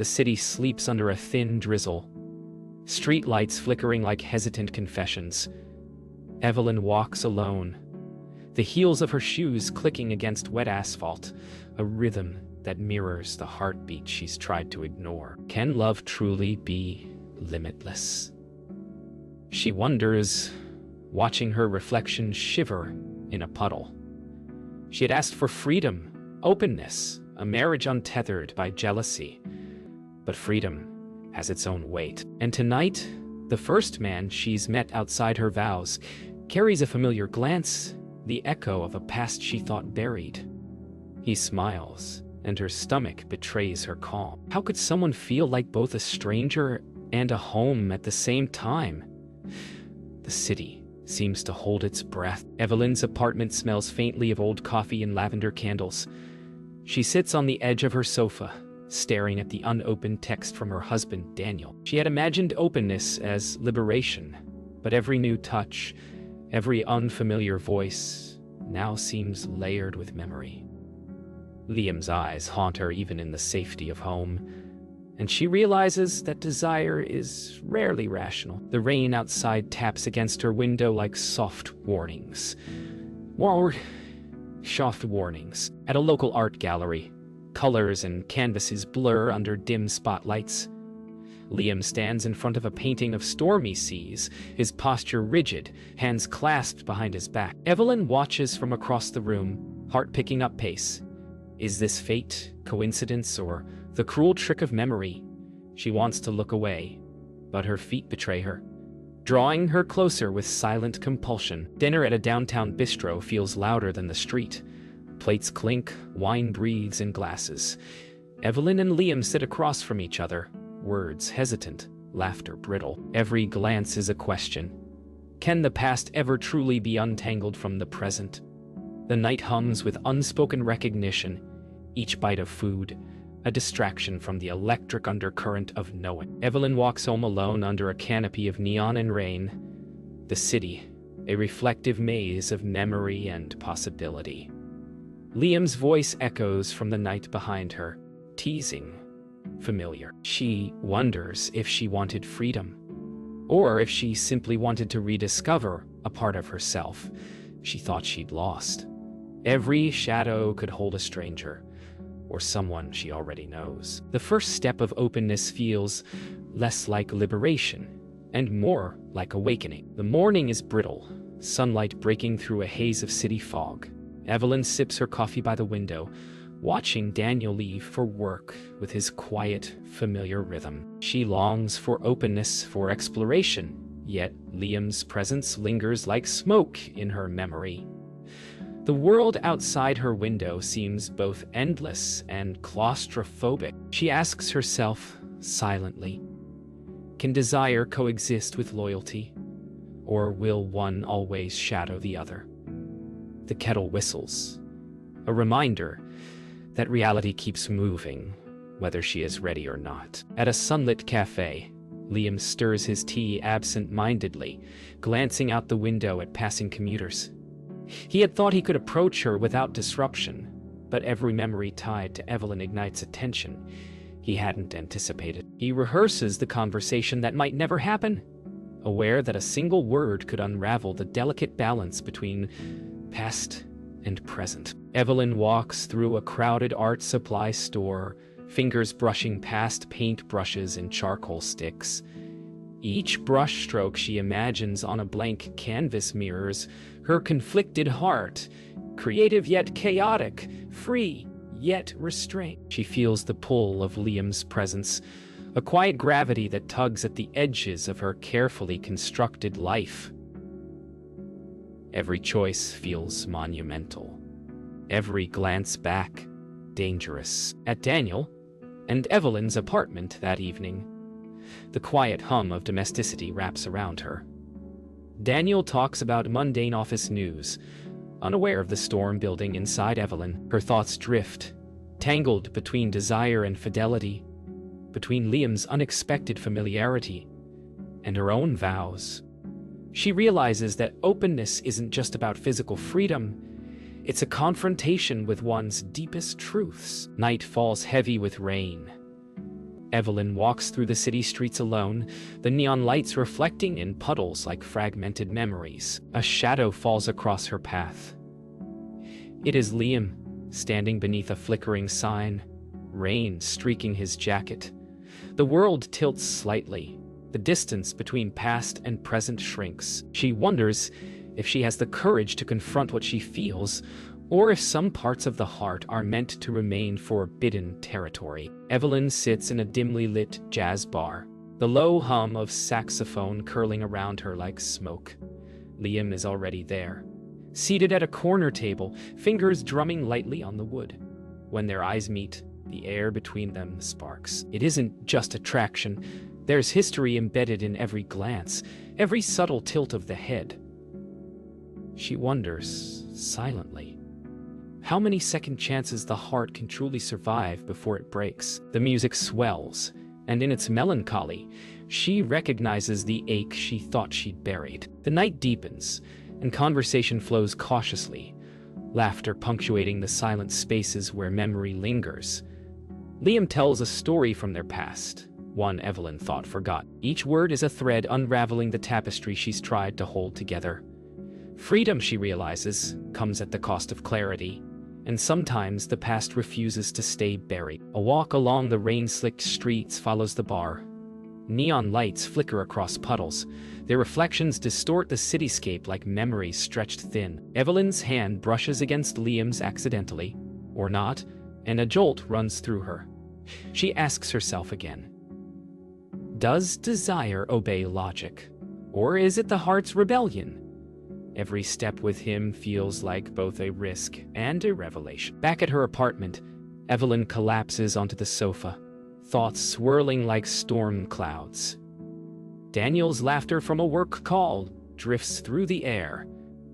The city sleeps under a thin drizzle, street lights flickering like hesitant confessions. Evelyn walks alone, the heels of her shoes clicking against wet asphalt, a rhythm that mirrors the heartbeat she's tried to ignore. Can love truly be limitless? She wonders, watching her reflection shiver in a puddle. She had asked for freedom, openness, a marriage untethered by jealousy. But freedom has its own weight. And tonight, the first man she's met outside her vows carries a familiar glance, the echo of a past she thought buried. He smiles, and her stomach betrays her calm. How could someone feel like both a stranger and a home at the same time? The city seems to hold its breath. Evelyn's apartment smells faintly of old coffee and lavender candles. She sits on the edge of her sofa, staring at the unopened text from her husband, Daniel. She had imagined openness as liberation, but every new touch, every unfamiliar voice, now seems layered with memory. Liam's eyes haunt her even in the safety of home, and she realizes that desire is rarely rational. The rain outside taps against her window like soft warnings. Soft warnings. At a local art gallery, colors and canvases blur under dim spotlights. Liam stands in front of a painting of stormy seas, his posture rigid, hands clasped behind his back. Evelyn watches from across the room, heart picking up pace. Is this fate, coincidence, or the cruel trick of memory? She wants to look away, but her feet betray her, drawing her closer with silent compulsion. Dinner at a downtown bistro feels louder than the street. Plates clink, wine breathes in glasses. Evelyn and Liam sit across from each other, words hesitant, laughter brittle. Every glance is a question. Can the past ever truly be untangled from the present? The night hums with unspoken recognition, each bite of food, a distraction from the electric undercurrent of knowing. Evelyn walks home alone under a canopy of neon and rain. The city, a reflective maze of memory and possibility. Liam's voice echoes from the night behind her, teasing, familiar. She wonders if she wanted freedom, or if she simply wanted to rediscover a part of herself she thought she'd lost. Every shadow could hold a stranger, or someone she already knows. The first step of openness feels less like liberation and more like awakening. The morning is brittle, sunlight breaking through a haze of city fog. Evelyn sips her coffee by the window, watching Daniel leave for work with his quiet, familiar rhythm. She longs for openness, for exploration, yet Liam's presence lingers like smoke in her memory. The world outside her window seems both endless and claustrophobic. She asks herself, silently, can desire coexist with loyalty, or will one always shadow the other? The kettle whistles, a reminder that reality keeps moving, whether she is ready or not. At a sunlit cafe, Liam stirs his tea absent-mindedly, glancing out the window at passing commuters. He had thought he could approach her without disruption, but every memory tied to Evelyn ignites attention he hadn't anticipated. He rehearses the conversation that might never happen, aware that a single word could unravel the delicate balance between past and present. Evelyn walks through a crowded art supply store, fingers brushing past paint brushes and charcoal sticks. Each brushstroke she imagines on a blank canvas mirrors her conflicted heart, creative yet chaotic, free yet restrained. She feels the pull of Liam's presence, a quiet gravity that tugs at the edges of her carefully constructed life. Every choice feels monumental. Every glance back, dangerous. At Daniel and Evelyn's apartment that evening, the quiet hum of domesticity wraps around her. Daniel talks about mundane office news, unaware of the storm building inside Evelyn. Her thoughts drift, tangled between desire and fidelity, between Liam's unexpected familiarity and her own vows. She realizes that openness isn't just about physical freedom, it's a confrontation with one's deepest truths. Night falls heavy with rain. Evelyn walks through the city streets alone, the neon lights reflecting in puddles like fragmented memories. A shadow falls across her path. It is Liam, standing beneath a flickering sign, rain streaking his jacket. The world tilts slightly. The distance between past and present shrinks. She wonders if she has the courage to confront what she feels, or if some parts of the heart are meant to remain forbidden territory. Evelyn sits in a dimly lit jazz bar, the low hum of saxophone curling around her like smoke. Liam is already there, seated at a corner table, fingers drumming lightly on the wood. When their eyes meet, the air between them sparks. It isn't just attraction. There's history embedded in every glance, every subtle tilt of the head. She wonders, silently, how many second chances the heart can truly survive before it breaks. The music swells, and in its melancholy, she recognizes the ache she thought she'd buried. The night deepens, and conversation flows cautiously, laughter punctuating the silent spaces where memory lingers. Liam tells a story from their past, one Evelyn thought forgot. Each word is a thread unraveling the tapestry she's tried to hold together. Freedom, she realizes, comes at the cost of clarity, and sometimes the past refuses to stay buried. A walk along the rain-slicked streets follows the bar. Neon lights flicker across puddles. Their reflections distort the cityscape like memories stretched thin. Evelyn's hand brushes against Liam's accidentally, or not, and a jolt runs through her. She asks herself again, does desire obey logic, or is it the heart's rebellion? Every step with him feels like both a risk and a revelation. Back at her apartment, Evelyn collapses onto the sofa, thoughts swirling like storm clouds. Daniel's laughter from a work call drifts through the air,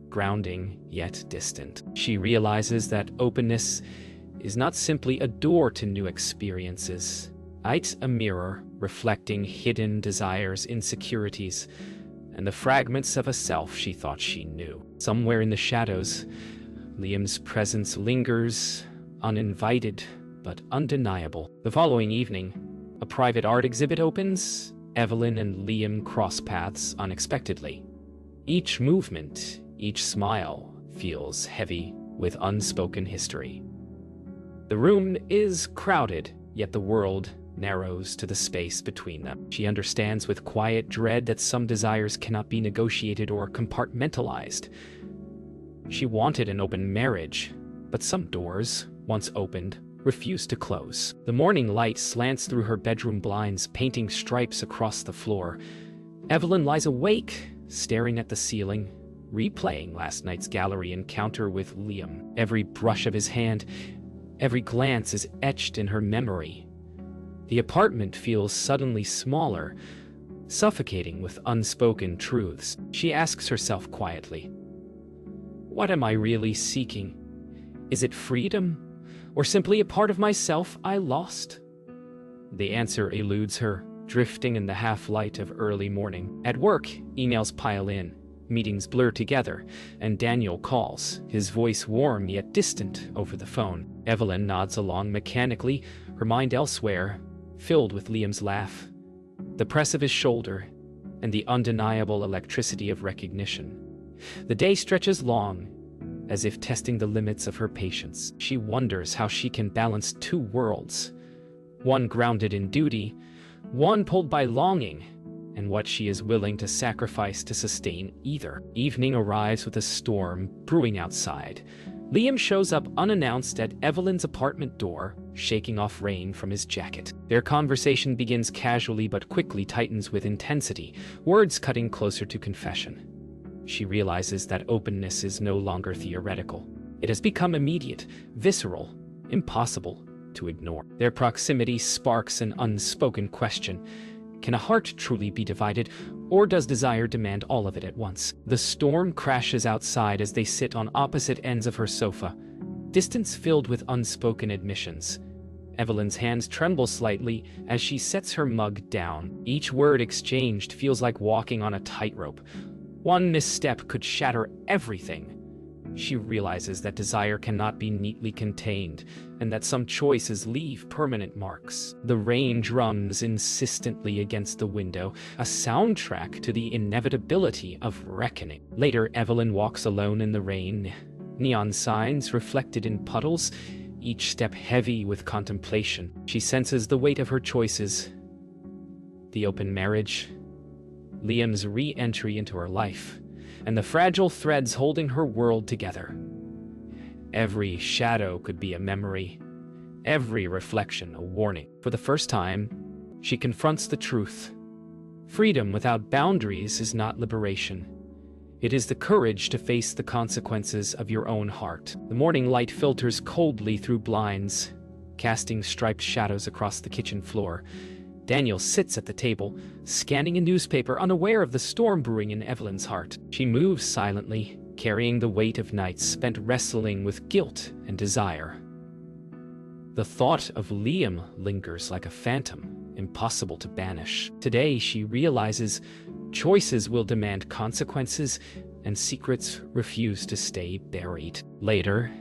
grounding yet distant. She realizes that openness is not simply a door to new experiences. It's a mirror reflecting hidden desires, insecurities, and the fragments of a self she thought she knew. Somewhere in the shadows, Liam's presence lingers, uninvited but undeniable. The following evening, a private art exhibit opens. Evelyn and Liam cross paths unexpectedly. Each movement, each smile, feels heavy with unspoken history. The room is crowded, yet the world narrows to the space between them. She understands with quiet dread that some desires cannot be negotiated or compartmentalized. She wanted an open marriage, but some doors, once opened, refused to close. The morning light slants through her bedroom blinds, painting stripes across the floor. Evelyn lies awake, staring at the ceiling, replaying last night's gallery encounter with Liam. Every brush of his hand, every glance is etched in her memory. The apartment feels suddenly smaller, suffocating with unspoken truths. She asks herself quietly, what am I really seeking? Is it freedom, or simply a part of myself I lost? The answer eludes her, drifting in the half-light of early morning. At work, emails pile in, meetings blur together, and Daniel calls, his voice warm yet distant over the phone. Evelyn nods along mechanically, her mind elsewhere, filled with Liam's laugh, the press of his shoulder, and the undeniable electricity of recognition. The day stretches long, as if testing the limits of her patience. She wonders how she can balance two worlds, one grounded in duty, one pulled by longing, and what she is willing to sacrifice to sustain either. Evening arrives with a storm brewing outside. Liam shows up unannounced at Evelyn's apartment door, shaking off rain from his jacket. Their conversation begins casually but quickly tightens with intensity, words cutting closer to confession. She realizes that openness is no longer theoretical. It has become immediate, visceral, impossible to ignore. Their proximity sparks an unspoken question. Can a heart truly be divided, or does desire demand all of it at once? The storm crashes outside as they sit on opposite ends of her sofa, distance filled with unspoken admissions. Evelyn's hands tremble slightly as she sets her mug down. Each word exchanged feels like walking on a tightrope. One misstep could shatter everything. She realizes that desire cannot be neatly contained, and that some choices leave permanent marks. The rain drums insistently against the window, a soundtrack to the inevitability of reckoning. Later, Evelyn walks alone in the rain, neon signs reflected in puddles, each step heavy with contemplation. She senses the weight of her choices. The open marriage, Liam's re-entry into her life, and the fragile threads holding her world together. Every shadow could be a memory, every reflection a warning. For the first time, she confronts the truth. Freedom without boundaries is not liberation. It is the courage to face the consequences of your own heart. The morning light filters coldly through blinds, casting striped shadows across the kitchen floor. Daniel sits at the table, scanning a newspaper, unaware of the storm brewing in Evelyn's heart. She moves silently, carrying the weight of nights spent wrestling with guilt and desire. The thought of Liam lingers like a phantom, impossible to banish. Today, she realizes choices will demand consequences, and secrets refuse to stay buried. Later,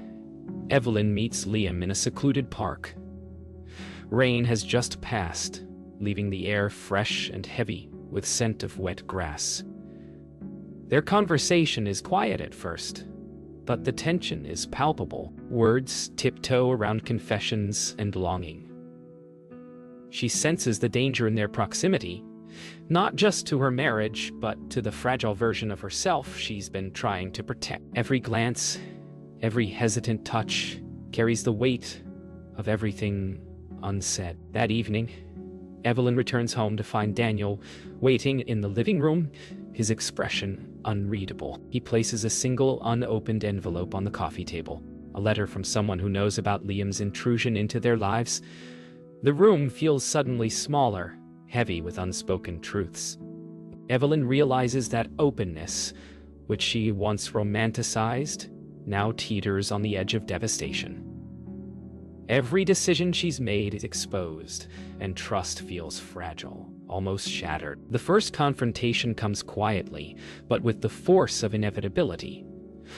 Evelyn meets Liam in a secluded park. Rain has just passed, leaving the air fresh and heavy with scent of wet grass. Their conversation is quiet at first, but the tension is palpable. Words tiptoe around confessions and longing. She senses the danger in their proximity, not just to her marriage, but to the fragile version of herself she's been trying to protect. Every glance, every hesitant touch carries the weight of everything unsaid. That evening, Evelyn returns home to find Daniel waiting in the living room, his expression unreadable. He places a single unopened envelope on the coffee table, a letter from someone who knows about Liam's intrusion into their lives. The room feels suddenly smaller, heavy with unspoken truths. Evelyn realizes that openness, which she once romanticized, now teeters on the edge of devastation. Every decision she's made is exposed, and trust feels fragile, almost shattered. The first confrontation comes quietly, but with the force of inevitability.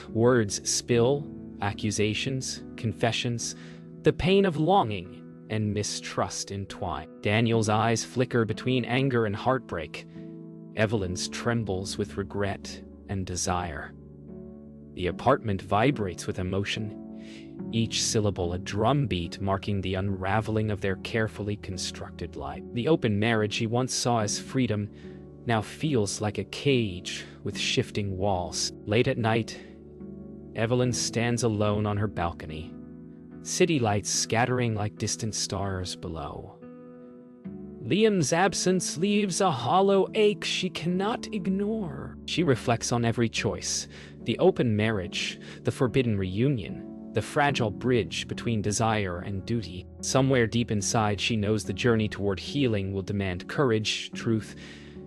Words spill, accusations, confessions, the pain of longing and mistrust entwine. Daniel's eyes flicker between anger and heartbreak. Evelyn's trembles with regret and desire. The apartment vibrates with emotion, each syllable a drumbeat marking the unraveling of their carefully constructed life. The open marriage she once saw as freedom now feels like a cage with shifting walls. Late at night, Evelyn stands alone on her balcony, city lights scattering like distant stars below. Liam's absence leaves a hollow ache she cannot ignore. She reflects on every choice: the open marriage, the forbidden reunion, the fragile bridge between desire and duty. Somewhere deep inside, she knows the journey toward healing will demand courage, truth,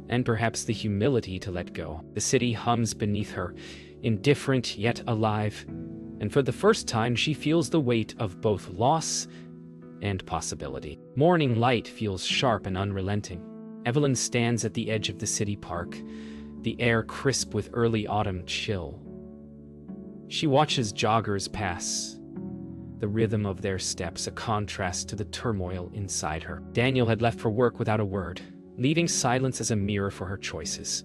and perhaps the humility to let go. The city hums beneath her, indifferent yet alive, and for the first time she feels the weight of both loss and possibility. Morning light feels sharp and unrelenting. Evelyn stands at the edge of the city park, the air crisp with early autumn chill. She watches joggers pass, the rhythm of their steps a contrast to the turmoil inside her. Daniel had left for work without a word, leaving silence as a mirror for her choices.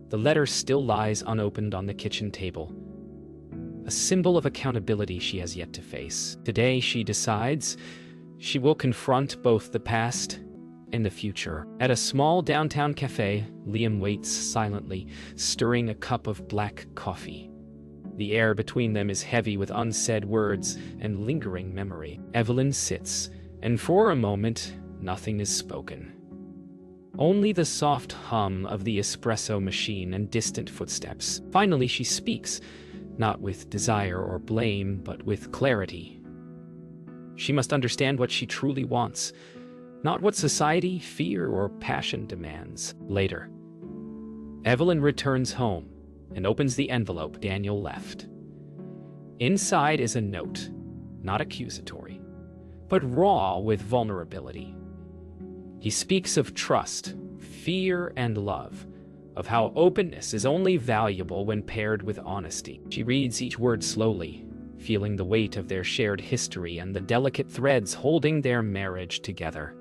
The letter still lies unopened on the kitchen table, a symbol of accountability she has yet to face. Today, she decides she will confront both the past and the future. At a small downtown cafe, Liam waits silently, stirring a cup of black coffee. The air between them is heavy with unsaid words and lingering memory. Evelyn sits, and for a moment, nothing is spoken. Only the soft hum of the espresso machine and distant footsteps. Finally, she speaks, not with desire or blame, but with clarity. She must understand what she truly wants, not what society, fear, or passion demands. Later, Evelyn returns home and opens the envelope Daniel left. Inside is a note, not accusatory, but raw with vulnerability. He speaks of trust, fear, and love, of how openness is only valuable when paired with honesty. She reads each word slowly, feeling the weight of their shared history and the delicate threads holding their marriage together.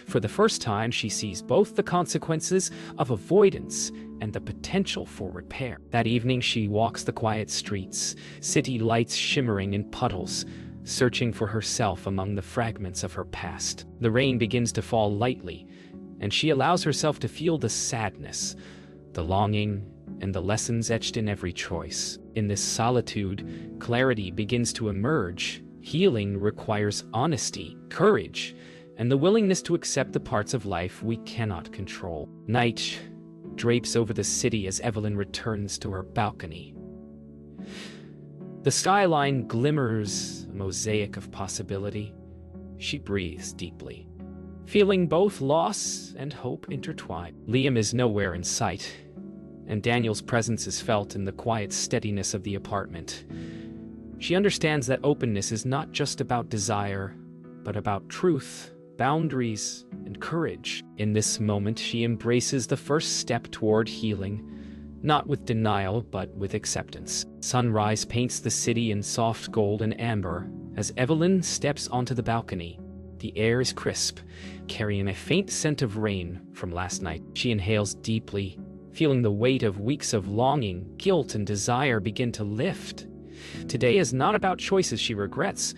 For the first time, she sees both the consequences of avoidance and the potential for repair. That evening, she walks the quiet streets, city lights shimmering in puddles, searching for herself among the fragments of her past. The rain begins to fall lightly, and she allows herself to feel the sadness, the longing, and the lessons etched in every choice. In this solitude, clarity begins to emerge. Healing requires honesty, courage, and the willingness to accept the parts of life we cannot control. Night drapes over the city as Evelyn returns to her balcony. The skyline glimmers, a mosaic of possibility. She breathes deeply, feeling both loss and hope intertwined. Liam is nowhere in sight, and Daniel's presence is felt in the quiet steadiness of the apartment. She understands that openness is not just about desire, but about truth, boundaries, and courage. In this moment, she embraces the first step toward healing, not with denial, but with acceptance. Sunrise paints the city in soft gold and amber as Evelyn steps onto the balcony. The air is crisp, carrying a faint scent of rain from last night. She inhales deeply, feeling the weight of weeks of longing, guilt, and desire begin to lift. Today is not about choices she regrets,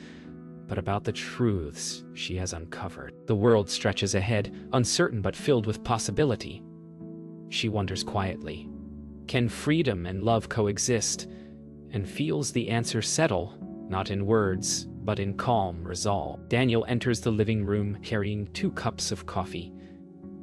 but about the truths she has uncovered. The world stretches ahead, uncertain but filled with possibility. She wonders quietly, can freedom and love coexist? And feels the answer settle, not in words, but in calm resolve. Daniel enters the living room carrying 2 cups of coffee.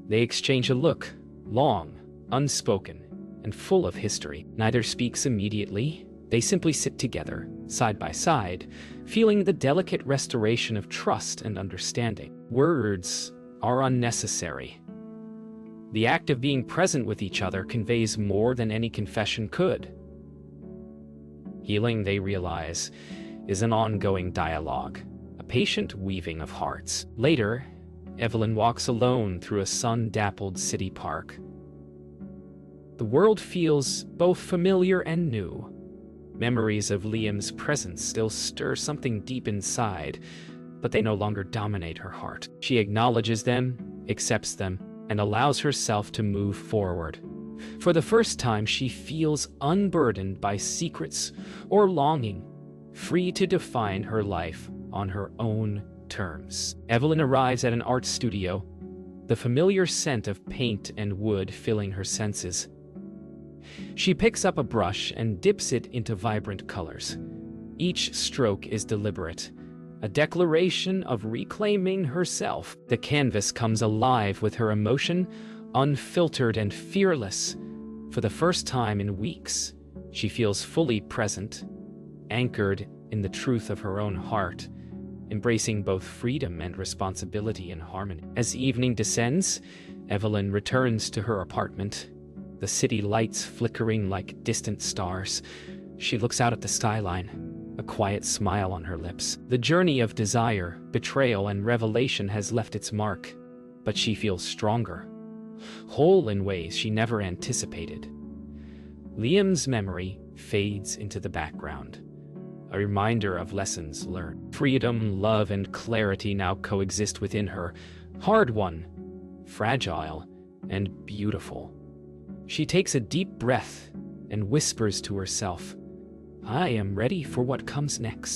They exchange a look, long, unspoken, and full of history. Neither speaks immediately. They simply sit together, side by side, feeling the delicate restoration of trust and understanding. Words are unnecessary. The act of being present with each other conveys more than any confession could. Healing, they realize, is an ongoing dialogue, a patient weaving of hearts. Later, Evelyn walks alone through a sun-dappled city park. The world feels both familiar and new. Memories of Liam's presence still stir something deep inside, but they no longer dominate her heart. She acknowledges them, accepts them, and allows herself to move forward. For the first time, she feels unburdened by secrets or longing, free to define her life on her own terms. Evelyn arrives at an art studio, the familiar scent of paint and wood filling her senses. She picks up a brush and dips it into vibrant colors. Each stroke is deliberate, a declaration of reclaiming herself. The canvas comes alive with her emotion, unfiltered and fearless. For the first time in weeks, she feels fully present, anchored in the truth of her own heart, embracing both freedom and responsibility in harmony. As evening descends, Evelyn returns to her apartment, the city lights flickering like distant stars. She looks out at the skyline, a quiet smile on her lips. The journey of desire, betrayal, and revelation has left its mark, but she feels stronger, whole in ways she never anticipated. Liam's memory fades into the background, a reminder of lessons learned. Freedom, love, and clarity now coexist within her, hard-won, fragile, and beautiful. She takes a deep breath and whispers to herself, "I am ready for what comes next."